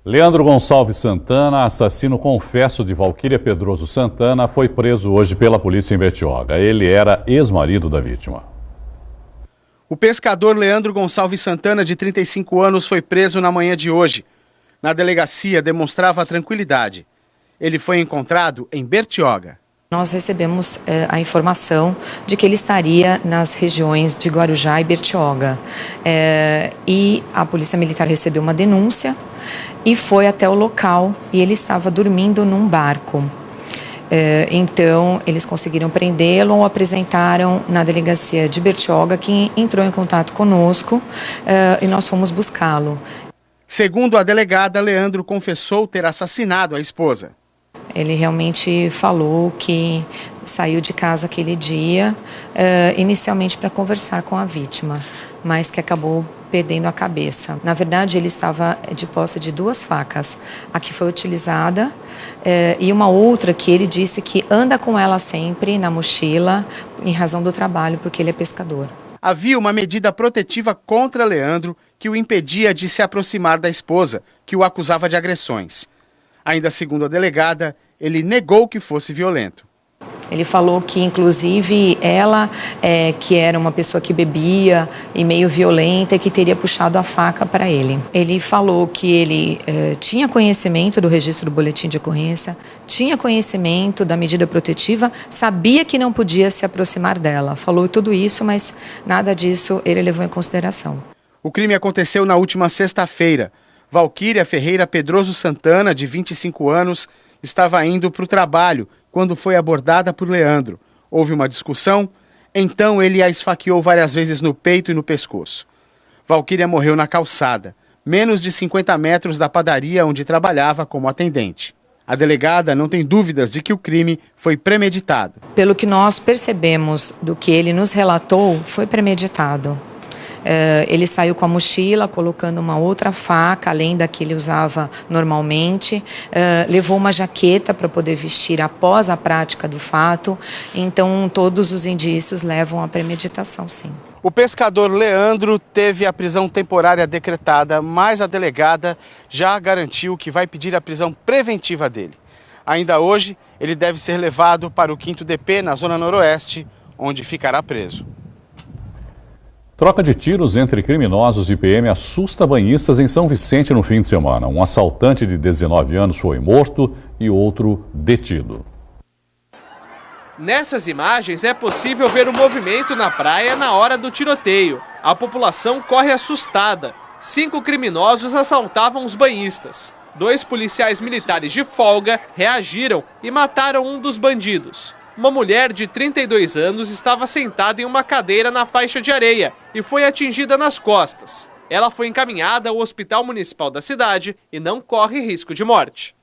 Leandro Gonçalves Santana, assassino confesso de Valquíria Pedroso Santana, foi preso hoje pela polícia em Bertioga. Ele era ex-marido da vítima. O pescador Leandro Gonçalves Santana, de 35 anos, foi preso na manhã de hoje. Na delegacia, demonstrava tranquilidade. Ele foi encontrado em Bertioga. Nós recebemos a informação de que ele estaria nas regiões de Guarujá e Bertioga. E a Polícia Militar recebeu uma denúncia e foi até o local e ele estava dormindo num barco. Então, eles conseguiram prendê-lo, apresentaram na delegacia de Bertioga, que entrou em contato conosco e nós fomos buscá-lo. Segundo a delegada, Leandro confessou ter assassinado a esposa. Ele realmente falou que saiu de casa aquele dia, inicialmente para conversar com a vítima, mas que acabou perdendo a cabeça. Na verdade, ele estava de posse de 2 facas. A que foi utilizada e uma outra que ele disse que anda com ela sempre na mochila, em razão do trabalho, porque ele é pescador. Havia uma medida protetiva contra Leandro que o impedia de se aproximar da esposa, que o acusava de agressões. Ainda segundo a delegada, ele negou que fosse violento. Ele falou que, inclusive, ela, que era uma pessoa que bebia e meio violenta, que teria puxado a faca para ele. Ele falou que ele tinha conhecimento do registro do boletim de ocorrência, tinha conhecimento da medida protetiva, sabia que não podia se aproximar dela. Falou tudo isso, mas nada disso ele levou em consideração. O crime aconteceu na última sexta-feira. Valquíria Ferreira Pedroso Santana, de 25 anos, estava indo para o trabalho quando foi abordada por Leandro. Houve uma discussão, então ele a esfaqueou várias vezes no peito e no pescoço. Valquíria morreu na calçada, menos de 50 metros da padaria onde trabalhava como atendente. A delegada não tem dúvidas de que o crime foi premeditado. Pelo que nós percebemos do que ele nos relatou, foi premeditado. Ele saiu com a mochila, colocando uma outra faca, além da que ele usava normalmente. Levou uma jaqueta para poder vestir após a prática do fato. Então, todos os indícios levam à premeditação, sim. O pescador Leandro teve a prisão temporária decretada, mas a delegada já garantiu que vai pedir a prisão preventiva dele. Ainda hoje, ele deve ser levado para o 5º DP, na Zona Noroeste, onde ficará preso. Troca de tiros entre criminosos e PM assusta banhistas em São Vicente no fim de semana. Um assaltante de 19 anos foi morto e outro detido. Nessas imagens é possível ver o movimento na praia na hora do tiroteio. A população corre assustada. 5 criminosos assaltavam os banhistas. 2 policiais militares de folga reagiram e mataram um dos bandidos. Uma mulher de 32 anos estava sentada em uma cadeira na faixa de areia e foi atingida nas costas. Ela foi encaminhada ao Hospital Municipal da cidade e não corre risco de morte.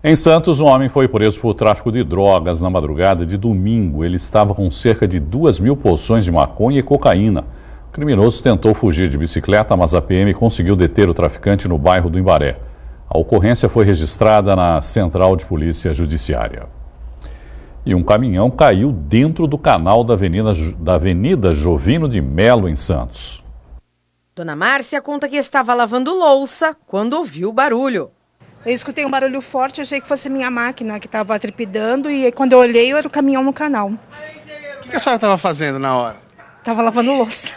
Em Santos, um homem foi preso por tráfico de drogas na madrugada de domingo. Ele estava com cerca de 2.000 porções de maconha e cocaína. O criminoso tentou fugir de bicicleta, mas a PM conseguiu deter o traficante no bairro do Imbaré. A ocorrência foi registrada na Central de Polícia Judiciária. E um caminhão caiu dentro do canal da Avenida Jovino de Melo, em Santos. Dona Márcia conta que estava lavando louça quando ouviu o barulho. Eu escutei um barulho forte, achei que fosse minha máquina que estava trepidando e quando eu olhei era o caminhão no canal. O que a senhora estava fazendo na hora? Estava lavando louça.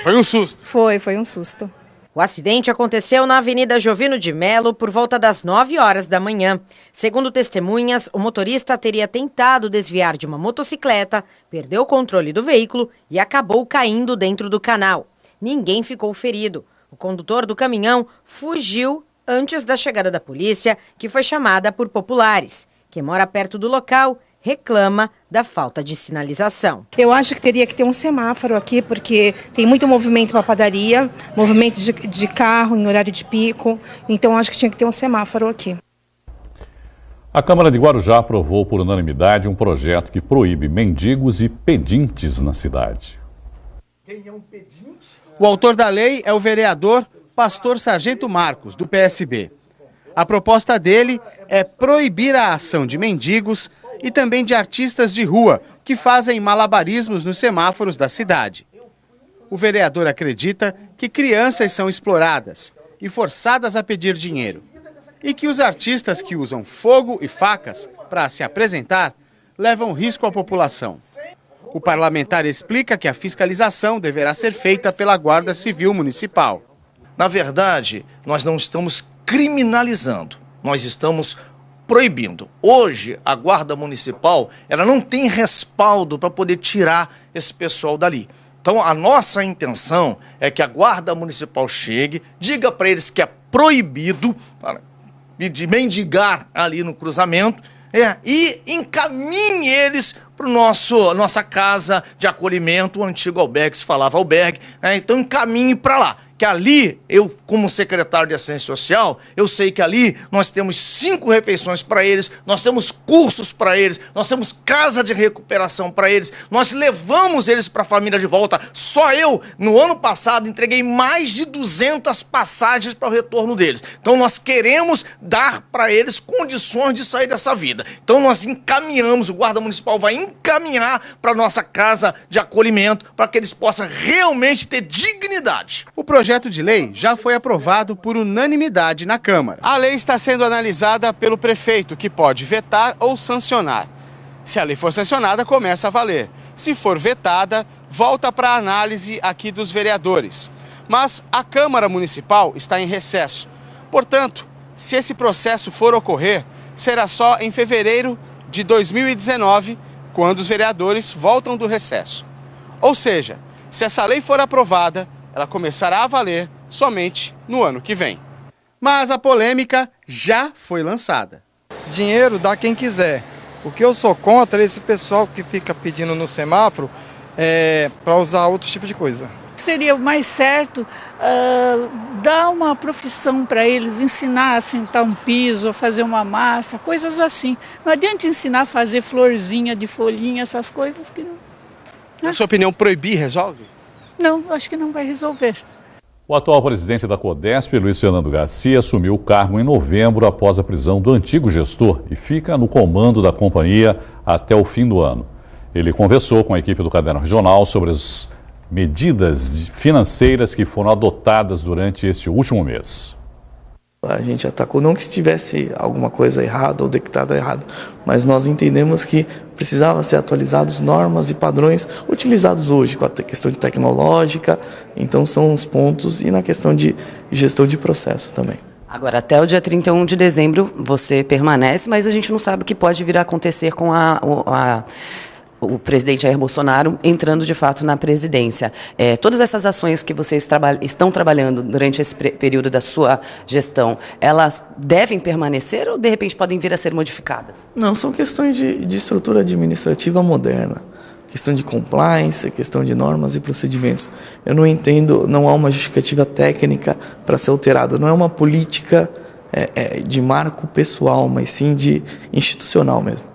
Foi um susto? Foi um susto. O acidente aconteceu na Avenida Jovino de Melo por volta das 9 horas da manhã. Segundo testemunhas, o motorista teria tentado desviar de uma motocicleta, perdeu o controle do veículo e acabou caindo dentro do canal. Ninguém ficou ferido. O condutor do caminhão fugiu antes da chegada da polícia, que foi chamada por populares. Quem mora perto do local reclama da falta de sinalização. Eu acho que teria que ter um semáforo aqui, porque tem muito movimento para a padaria, movimento de carro em horário de pico, então acho que tinha que ter um semáforo aqui. A Câmara de Guarujá aprovou por unanimidade um projeto que proíbe mendigos e pedintes na cidade. Quem é um pedinte? O autor da lei é o vereador Pastor Sargento Marcos, do PSB. A proposta dele é proibir a ação de mendigos e também de artistas de rua que fazem malabarismos nos semáforos da cidade. O vereador acredita que crianças são exploradas e forçadas a pedir dinheiro. E que os artistas que usam fogo e facas para se apresentar levam risco à população. O parlamentar explica que a fiscalização deverá ser feita pela Guarda Civil Municipal. Na verdade, nós não estamos criminalizando, nós estamos proibindo. Hoje, a Guarda Municipal ela não tem respaldo para poder tirar esse pessoal dali. Então, a nossa intenção é que a Guarda Municipal chegue, diga para eles que é proibido de mendigar ali no cruzamento, e encaminhe eles para nossa casa de acolhimento, o antigo albergue, se falava albergue, então encaminhe para lá. Que ali, eu como secretário de Assistência Social, eu sei que ali nós temos 5 refeições para eles, nós temos cursos para eles, nós temos casa de recuperação para eles, nós levamos eles para a família de volta. Só eu, no ano passado, entreguei mais de 200 passagens para o retorno deles. Então nós queremos dar para eles condições de sair dessa vida. Então nós encaminhamos, o Guarda Municipal vai encaminhar para a nossa casa de acolhimento, para que eles possam realmente ter dignidade. O projeto de lei já foi aprovado por unanimidade na Câmara. A lei está sendo analisada pelo prefeito, que pode vetar ou sancionar. Se a lei for sancionada, começa a valer. Se for vetada, volta para a análise aqui dos vereadores. Mas a Câmara Municipal está em recesso. Portanto, se esse processo for ocorrer, será só em fevereiro de 2019, quando os vereadores voltam do recesso. Ou seja, se essa lei for aprovada, ela começará a valer somente no ano que vem. Mas a polêmica já foi lançada. Dinheiro dá quem quiser. O que eu sou contra é esse pessoal que fica pedindo no semáforo para usar outro tipo de coisa. Seria o mais certo dar uma profissão para eles, ensinar a sentar um piso, fazer uma massa, coisas assim. Não adianta ensinar a fazer florzinha de folhinha, essas coisas que não... Na sua opinião, proibir resolve? Não, acho que não vai resolver. O atual presidente da Codesp, Luiz Fernando Garcia, assumiu o cargo em novembro após a prisão do antigo gestor e fica no comando da companhia até o fim do ano. Ele conversou com a equipe do Caderno Regional sobre as medidas financeiras que foram adotadas durante este último mês. A gente atacou, não que estivesse alguma coisa errada ou decretada errado, mas nós entendemos que precisava ser atualizados normas e padrões utilizados hoje, com a questão de tecnológica, então são os pontos, e na questão de gestão de processo também. Agora, até o dia 31 de dezembro você permanece, mas a gente não sabe o que pode vir a acontecer com o presidente Jair Bolsonaro entrando de fato na presidência. Todas essas ações que vocês estão trabalhando durante esse período da sua gestão, elas devem permanecer ou de repente podem vir a ser modificadas? Não, são questões de estrutura administrativa moderna, questão de compliance, questão de normas e procedimentos. Eu não entendo, não há uma justificativa técnica para ser alterada, não é uma política de marco pessoal, mas sim de institucional mesmo.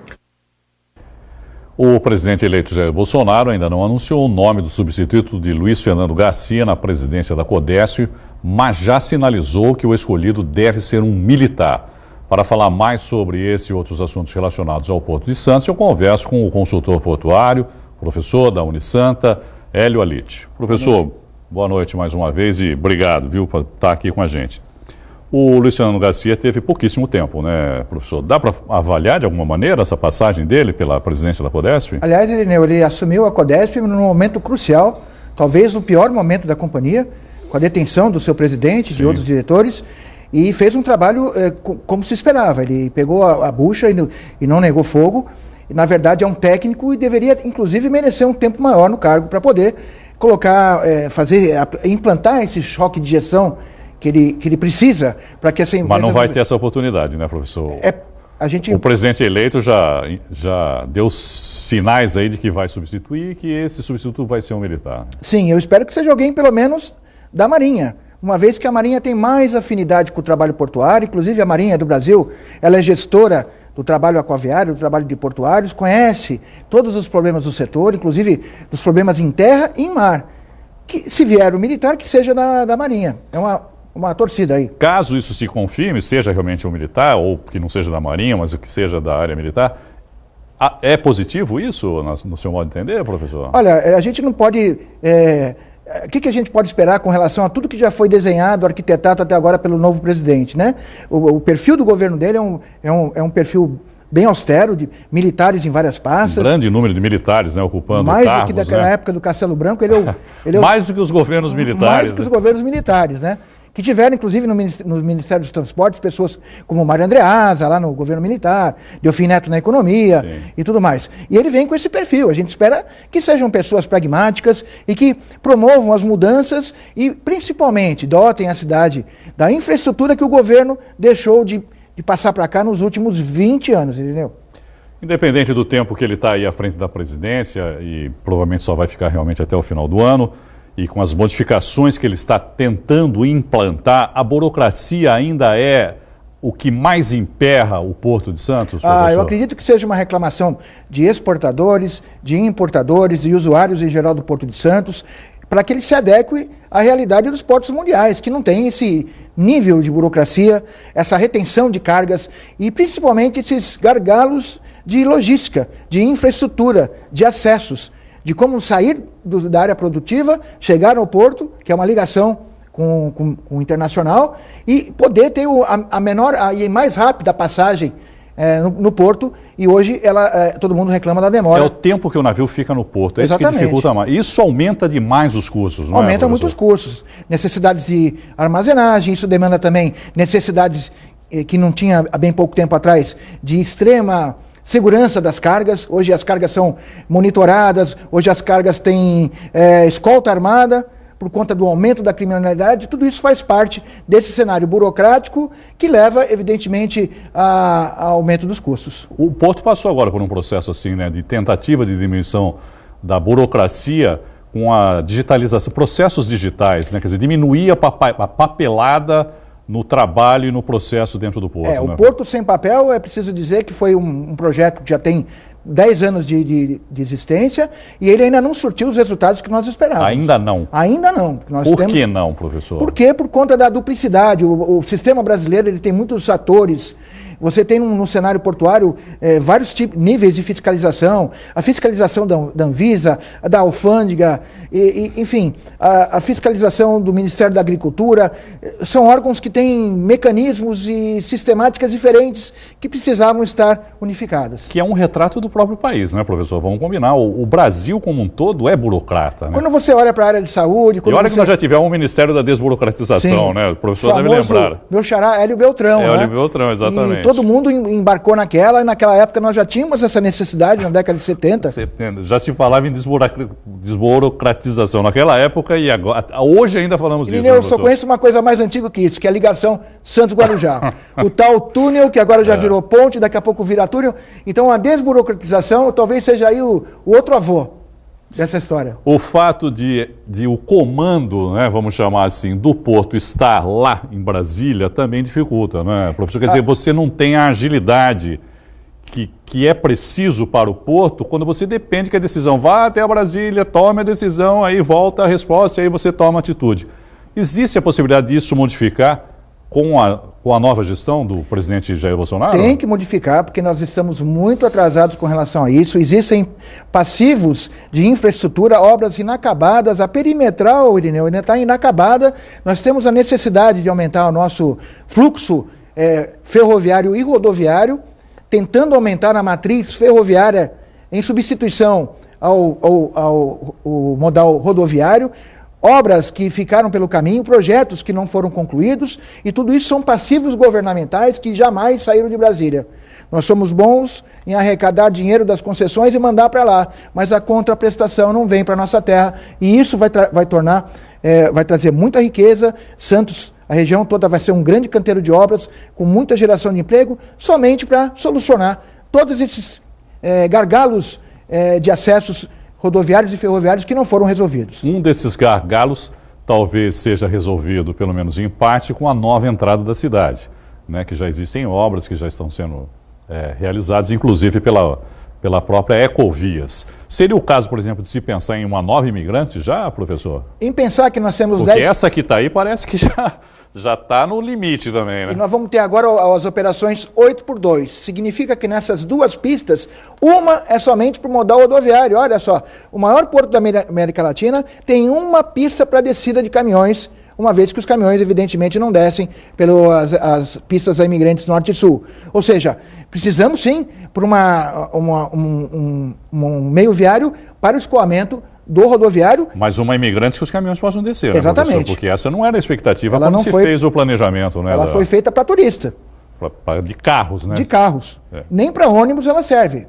O presidente eleito Jair Bolsonaro ainda não anunciou o nome do substituto de Luiz Fernando Garcia na presidência da Codesp, mas já sinalizou que o escolhido deve ser um militar. Para falar mais sobre esse e outros assuntos relacionados ao Porto de Santos, eu converso com o consultor portuário, professor da Unisanta, Hélio Alite. Professor, boa noite mais uma vez e obrigado, viu, por estar aqui com a gente. O Luiz Fernando Garcia teve pouquíssimo tempo, né, professor? Dá para avaliar de alguma maneira essa passagem dele pela presidência da Codesp? Aliás, ele assumiu a Codesp num momento crucial, talvez o pior momento da companhia, com a detenção do seu presidente, de outros diretores, e fez um trabalho como se esperava. Ele pegou a bucha e não negou fogo. E, na verdade, é um técnico e deveria, inclusive, merecer um tempo maior no cargo para poder colocar, implantar esse choque de gestão que ele precisa para que essa empresa... Mas não vai ter essa oportunidade, né, professor? O presidente eleito já deu sinais aí de que vai substituir e que esse substituto vai ser um militar. Sim, eu espero que seja alguém, pelo menos, da Marinha. Uma vez que a Marinha tem mais afinidade com o trabalho portuário, inclusive a Marinha do Brasil, ela é gestora do trabalho aquaviário, do trabalho de portuários, conhece todos os problemas do setor, inclusive dos problemas em terra e em mar. Que, se vier o militar, que seja da Marinha. É uma torcida aí. Caso isso se confirme, seja realmente um militar, ou que não seja da Marinha, mas que seja da área militar, é positivo isso, no seu modo de entender, professor? Olha, a gente não pode... o que a gente pode esperar com relação a tudo que já foi desenhado, arquitetado até agora pelo novo presidente, né? O perfil do governo dele é um perfil bem austero, de militares em várias pastas. Um grande número de militares, né, ocupando mais cargos, do que daquela época do Castelo Branco, ele é mais do que os governos militares. Mais do que os governos militares, né? Que tiveram, inclusive, no Ministério dos Transportes, pessoas como Mário Andreasa, lá no governo militar, Delfim Neto na economia. Sim. E tudo mais. E ele vem com esse perfil. A gente espera que sejam pessoas pragmáticas e que promovam as mudanças e, principalmente, dotem a cidade da infraestrutura que o governo deixou de passar para cá nos últimos 20 anos, entendeu? Independente do tempo que ele está aí à frente da presidência, e provavelmente só vai ficar realmente até o final do ano, e com as modificações que ele está tentando implantar, a burocracia ainda é o que mais emperra o Porto de Santos, professor? Eu acredito que seja uma reclamação de exportadores, de importadores e usuários em geral do Porto de Santos, para que ele se adeque à realidade dos portos mundiais, que não tem esse nível de burocracia, essa retenção de cargas e principalmente esses gargalos de logística, de infraestrutura, de acessos, de como sair da área produtiva, chegar ao porto, que é uma ligação com o internacional, e poder ter a menor e mais rápida passagem no porto, e hoje todo mundo reclama da demora. É o tempo que o navio fica no porto, é Exatamente. Isso que dificulta mais. Isso aumenta demais os custos, não aumenta muito os custos, necessidades de armazenagem, isso demanda também necessidades que não tinha há bem pouco tempo atrás, de extrema segurança das cargas. Hoje as cargas são monitoradas, hoje as cargas têm escolta armada, por conta do aumento da criminalidade. Tudo isso faz parte desse cenário burocrático que leva, evidentemente, a aumento dos custos. O Porto passou agora por um processo assim, né, de tentativa de diminuição da burocracia com a digitalização, processos digitais, né, quer dizer, diminuir a papelada no trabalho e no processo dentro do Porto. O Porto Sem Papel, é preciso dizer que foi um projeto que já tem 10 anos de existência e ele ainda não surtiu os resultados que nós esperávamos. Ainda não? Ainda não. Por que não, professor? Por quê? Por conta da duplicidade. O sistema brasileiro ele tem muitos atores. Você tem no cenário portuário vários níveis de fiscalização, a fiscalização da Anvisa, da Alfândega, enfim, a fiscalização do Ministério da Agricultura. São órgãos que têm mecanismos e sistemáticas diferentes que precisavam estar unificadas. Que é um retrato do próprio país, né, professor? Vamos combinar. O Brasil como um todo é burocrata, né? Quando você olha para a área de saúde... E olha que nós já tivemos um Ministério da Desburocratização, sim, né? O professor deve lembrar. Meu xará, Hélio Beltrão. Hélio Beltrão, exatamente. Todo mundo embarcou naquela, e naquela época nós já tínhamos essa necessidade, na década de 70. Já se falava em desburocratização naquela época e agora, hoje ainda falamos isso. Eu só conheço uma coisa mais antiga que isso, que é a ligação Santos-Guarujá. O tal túnel, que agora já virou ponte, daqui a pouco vira túnel. Então a desburocratização talvez seja aí o outro avô dessa história. O fato de o comando, né, vamos chamar assim, do Porto estar lá em Brasília também dificulta, né, professor? Quer dizer, você não tem a agilidade que é preciso para o Porto quando você depende que a decisão vá até a Brasília, tome a decisão, aí volta a resposta e aí você toma atitude. Existe a possibilidade disso modificar com a nova gestão do presidente Jair Bolsonaro? Tem que modificar, porque nós estamos muito atrasados com relação a isso. Existem passivos de infraestrutura, obras inacabadas. A perimetral, Irineu, ainda está inacabada. Nós temos a necessidade de aumentar o nosso fluxo ferroviário e rodoviário, tentando aumentar a matriz ferroviária em substituição ao modal rodoviário. Obras que ficaram pelo caminho, projetos que não foram concluídos, e tudo isso são passivos governamentais que jamais saíram de Brasília. Nós somos bons em arrecadar dinheiro das concessões e mandar para lá, mas a contraprestação não vem para a nossa terra, e isso vai trazer muita riqueza. Santos, a região toda, vai ser um grande canteiro de obras, com muita geração de emprego, somente para solucionar todos esses gargalos de acessos rodoviários e ferroviários que não foram resolvidos. Um desses gargalos talvez seja resolvido, pelo menos em parte, com a nova entrada da cidade, né, que já existem obras que já estão sendo realizadas, inclusive pela própria Ecovias. Seria o caso, por exemplo, de se pensar em uma nova imigrante já, professor? Em pensar que nós temos Porque essa que está aí parece que Já está no limite também, né? E nós vamos ter agora as operações 8x2. Significa que nessas duas pistas, uma é somente para o modal rodoviário. Olha só, o maior porto da América Latina tem uma pista para descida de caminhões, uma vez que os caminhões, evidentemente, não descem pelas as pistas a imigrantes norte e sul. Ou seja, precisamos sim por um meio viário para o escoamento do rodoviário. Mas uma imigrante que os caminhões possam descer, exatamente, né, porque essa não era a expectativa quando se fez o planejamento, né? Ela foi feita para turista. De carros, né? De carros. Nem para ônibus ela serve.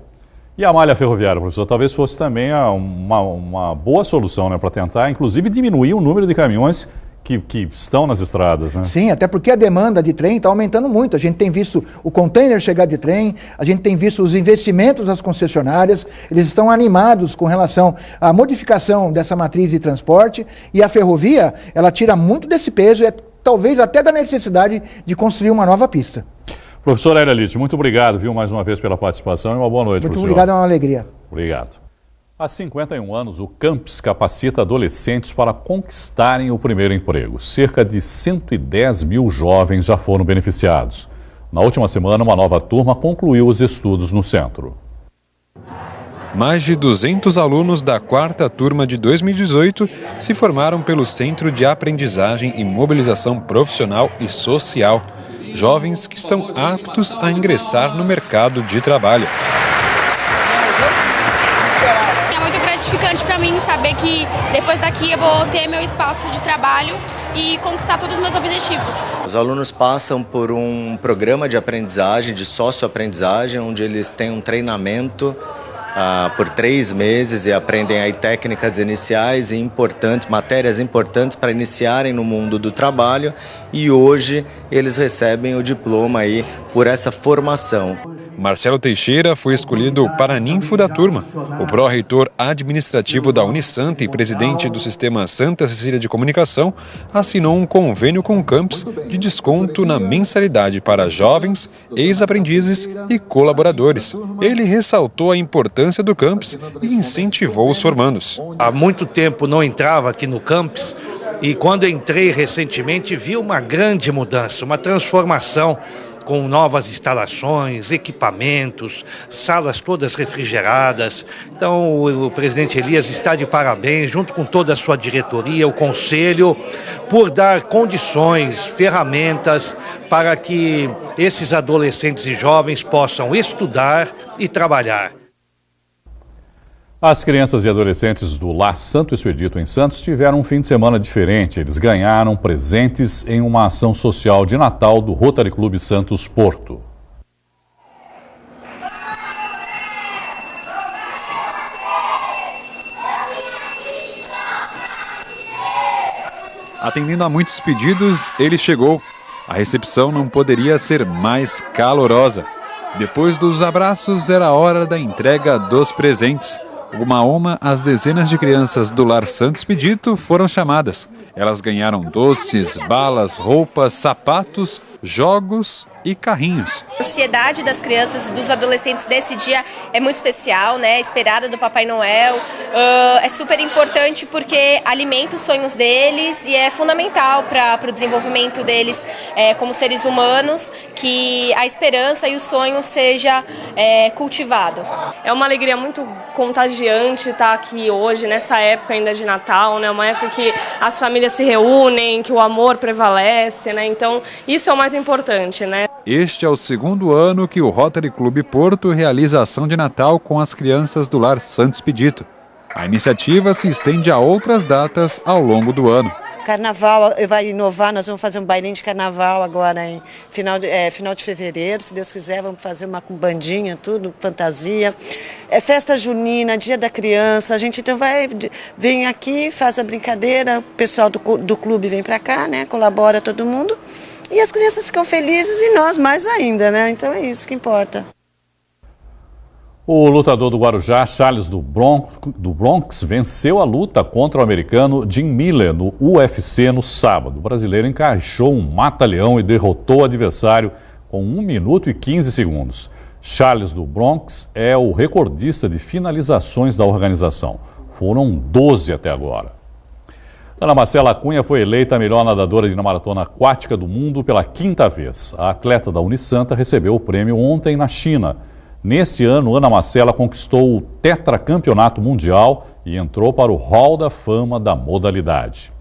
E a malha ferroviária, professor, talvez fosse também uma boa solução, né, para tentar, inclusive, diminuir o número de caminhões que estão nas estradas, né? Sim, até porque a demanda de trem está aumentando muito. A gente tem visto o container chegar de trem, a gente tem visto os investimentos das concessionárias, eles estão animados com relação à modificação dessa matriz de transporte, e a ferrovia, ela tira muito desse peso, talvez até da necessidade de construir uma nova pista. Professor Hélio Litt, muito obrigado, viu, mais uma vez pela participação e uma boa noite, professor. Muito obrigado, é uma alegria. Obrigado. Há 51 anos, o CAMPS capacita adolescentes para conquistarem o primeiro emprego. Cerca de 110 mil jovens já foram beneficiados. Na última semana, uma nova turma concluiu os estudos no centro. Mais de 200 alunos da 4ª turma de 2018 se formaram pelo Centro de Aprendizagem e Mobilização Profissional e Social. Jovens que estão aptos a ingressar no mercado de trabalho. Gratificante para mim saber que depois daqui eu vou ter meu espaço de trabalho e conquistar todos os meus objetivos. Os alunos passam por um programa de aprendizagem, de socioaprendizagem, onde eles têm um treinamento por 3 meses e aprendem aí técnicas iniciais e importantes, matérias importantes para iniciarem no mundo do trabalho, e hoje eles recebem o diploma aí por essa formação. Marcelo Teixeira foi escolhido paraninfo da turma. O pró-reitor administrativo da Unisanta e presidente do Sistema Santa Cecília de Comunicação assinou um convênio com o CAMPS de desconto na mensalidade para jovens, ex-aprendizes e colaboradores. Ele ressaltou a importância do CAMPS e incentivou os formandos. Há muito tempo não entrava aqui no CAMPS e quando entrei recentemente vi uma grande mudança, uma transformação, com novas instalações, equipamentos, salas todas refrigeradas. Então o presidente Elias está de parabéns, junto com toda a sua diretoria, o conselho, por dar condições, ferramentas para que esses adolescentes e jovens possam estudar e trabalhar. As crianças e adolescentes do Lar Santo Expedito em Santos tiveram um fim de semana diferente. Eles ganharam presentes em uma ação social de Natal do Rotary Clube Santos Porto. Atendendo a muitos pedidos, ele chegou. A recepção não poderia ser mais calorosa. Depois dos abraços, era a hora da entrega dos presentes. Uma a uma, as dezenas de crianças do Lar Santo Expedito foram chamadas. Elas ganharam doces, balas, roupas, sapatos, jogos e carrinhos. A ansiedade das crianças e dos adolescentes desse dia é muito especial, né? Esperada do Papai Noel. É super importante porque alimenta os sonhos deles e é fundamental para o desenvolvimento deles como seres humanos, que a esperança e o sonho seja cultivado. É uma alegria muito contagiante estar aqui hoje, nessa época ainda de Natal, né? Uma época que as famílias se reúnem, que o amor prevalece, né? Então, isso é o mais importante, né? Este é o segundo ano que o Rotary Clube Porto realiza a ação de Natal com as crianças do Lar Santo Expedito. A iniciativa se estende a outras datas ao longo do ano. Carnaval vai inovar, nós vamos fazer um bailinho de carnaval agora em final de fevereiro, se Deus quiser, vamos fazer uma com bandinha, tudo, fantasia. Festa junina, dia da criança, a gente então vem aqui, faz a brincadeira, o pessoal do clube vem para cá, né, colabora todo mundo. E as crianças ficam felizes e nós mais ainda, né? Então é isso que importa. O lutador do Guarujá, Charles do Bronx, venceu a luta contra o americano Jim Miller no UFC no sábado. O brasileiro encaixou um mata-leão e derrotou o adversário com 1 minuto e 15 segundos. Charles do Bronx é o recordista de finalizações da organização. Foram 12 até agora. Ana Marcela Cunha foi eleita a melhor nadadora de maratona aquática do mundo pela 5ª vez. A atleta da Unisanta recebeu o prêmio ontem na China. Neste ano, Ana Marcela conquistou o tetracampeonato mundial e entrou para o Hall da Fama da modalidade.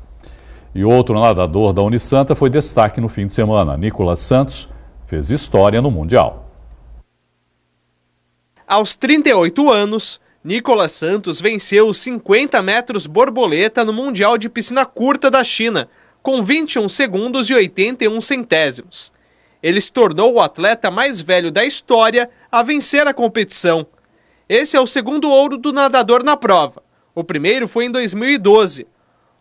E outro nadador da Unisanta foi destaque no fim de semana. Nicolas Santos fez história no Mundial. Aos 38 anos, Nicolas Santos venceu os 50 metros borboleta no Mundial de Piscina Curta da China, com 21 segundos e 81 centésimos. Ele se tornou o atleta mais velho da história a vencer a competição. Esse é o segundo ouro do nadador na prova. O primeiro foi em 2012.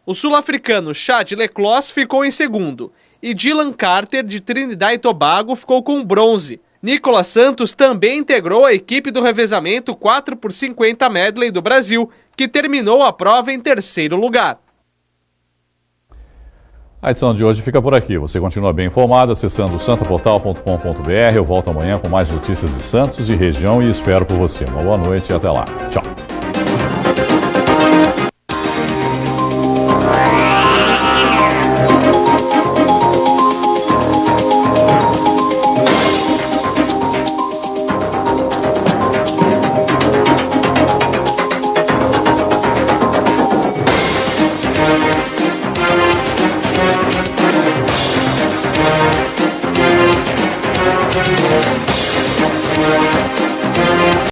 O sul-africano Chad Leclos ficou em segundo e Dylan Carter, de Trinidad e Tobago, ficou com bronze. Nicolas Santos também integrou a equipe do revezamento 4x50 medley do Brasil, que terminou a prova em terceiro lugar. A edição de hoje fica por aqui. Você continua bem informado acessando santaportal.com.br. Eu volto amanhã com mais notícias de Santos e região e espero por você. Uma boa noite e até lá. Tchau.